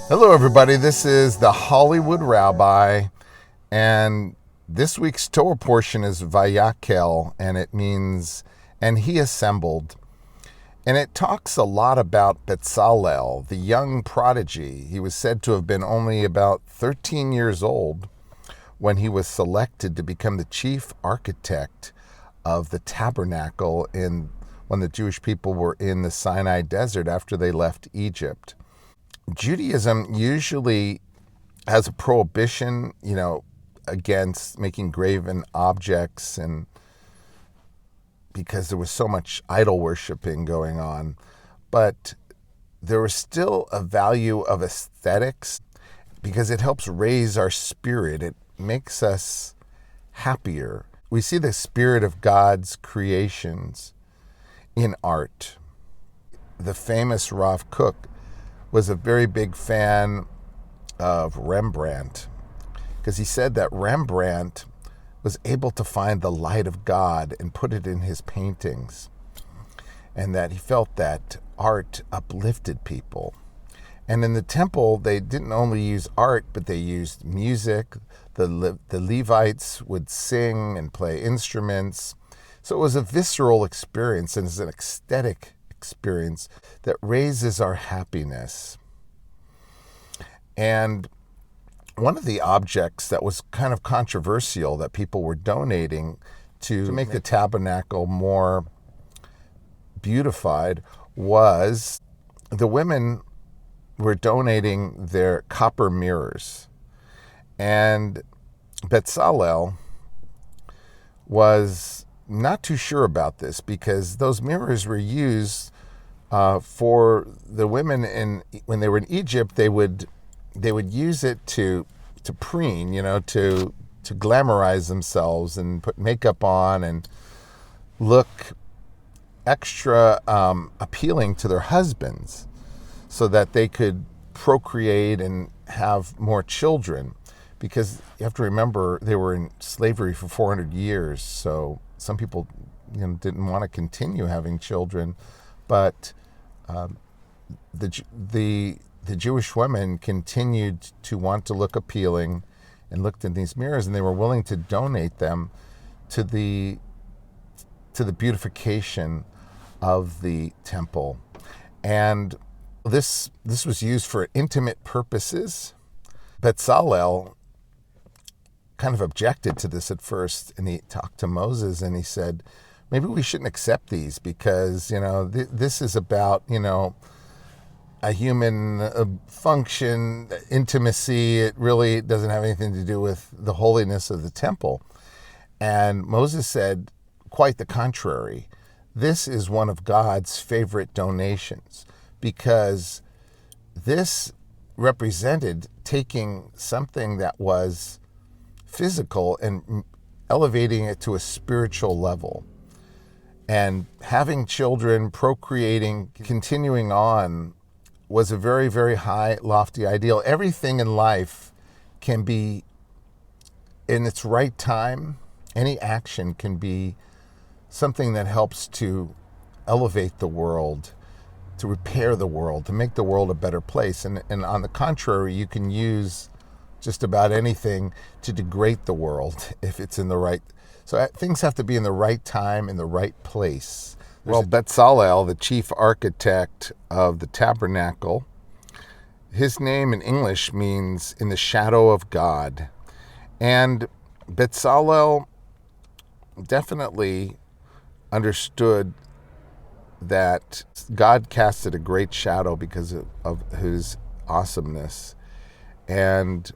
Hello, everybody. This is the Hollywood Rabbi, and this week's Torah portion is Vayakel, and it means, and he assembled. And it talks a lot about Bezalel, the young prodigy. He was said to have been only about 13 years old when he was selected to become the chief architect of the Tabernacle when the Jewish people were in the Sinai Desert after they left Egypt. Judaism usually has a prohibition, against making graven objects, and because there was so much idol worshiping going on. But there was still a value of aesthetics because it helps raise our spirit. It makes us happier. We see the spirit of God's creations in art. The famous Rav Kook was a very big fan of Rembrandt because he said that Rembrandt was able to find the light of God and put it in his paintings, and that he felt that art uplifted people. And in the temple, they didn't only use art, but they used music. The Levites would sing and play instruments. So it was a visceral experience, and it's an aesthetic experience that raises our happiness. And one of the objects that was kind of controversial that people were donating to make the tabernacle more beautified was the women were donating their copper mirrors. And Bezalel was not too sure about this because those mirrors were used for the women when they were in Egypt. They would use it to preen, to glamorize themselves and put makeup on and look extra appealing to their husbands so that they could procreate and have more children. Because you have to remember they were in slavery for 400 years, so some people didn't want to continue having children, but the Jewish women continued to want to look appealing and looked in these mirrors, and they were willing to donate them to the beautification of the temple. And this was used for intimate purposes. Bezalel kind of objected to this at first, and he talked to Moses and he said, maybe we shouldn't accept these because, this is about, a human function, intimacy. It really doesn't have anything to do with the holiness of the temple. And Moses said, quite the contrary. This is one of God's favorite donations because this represented taking something that was physical and elevating it to a spiritual level. And having children, procreating, continuing on was a very, very high, lofty ideal. Everything in life can be, in its right time, any action can be something that helps to elevate the world, to repair the world, to make the world a better place. And on the contrary, you can use just about anything to degrade the world if it's in the right. So things have to be in the right time, in the right place. Well, Bezalel, the chief architect of the tabernacle, his name in English means in the shadow of God. And Bezalel definitely understood that God casted a great shadow because of his awesomeness. And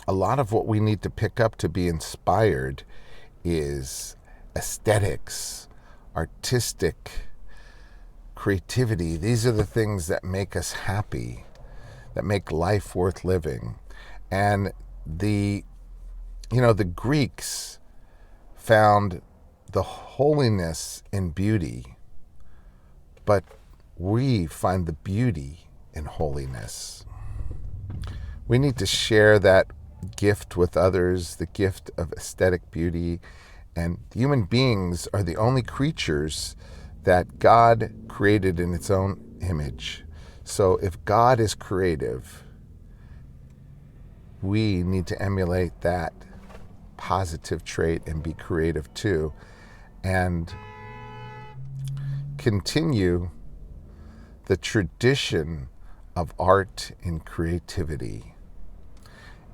a lot of what we need to pick up to be inspired is aesthetics, artistic creativity. These are the things that make us happy, that make life worth living. And the Greeks found the holiness in beauty, but we find the beauty in holiness. We need to share that gift with others, the gift of aesthetic beauty. And human beings are the only creatures that God created in its own image. So if God is creative, we need to emulate that positive trait and be creative too, and continue the tradition of art and creativity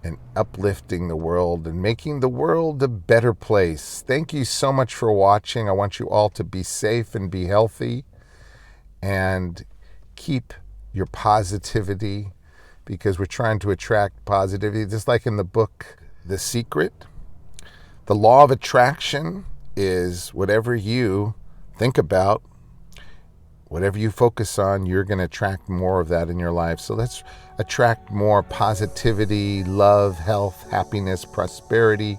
and uplifting the world and making the world a better place. Thank you so much for watching. I want you all to be safe and be healthy and keep your positivity, because we're trying to attract positivity. Just like in the book, The Secret, the law of attraction is whatever you think about, whatever you focus on, you're going to attract more of that in your life. So let's attract more positivity, love, health, happiness, prosperity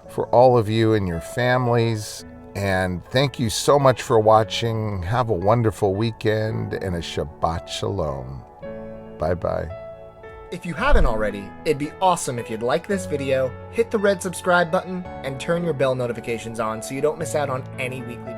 for all of you and your families. And thank you so much for watching. Have a wonderful weekend and a Shabbat Shalom. Bye-bye. If you haven't already, it'd be awesome if you'd like this video, hit the red subscribe button, and turn your bell notifications on so you don't miss out on any weekly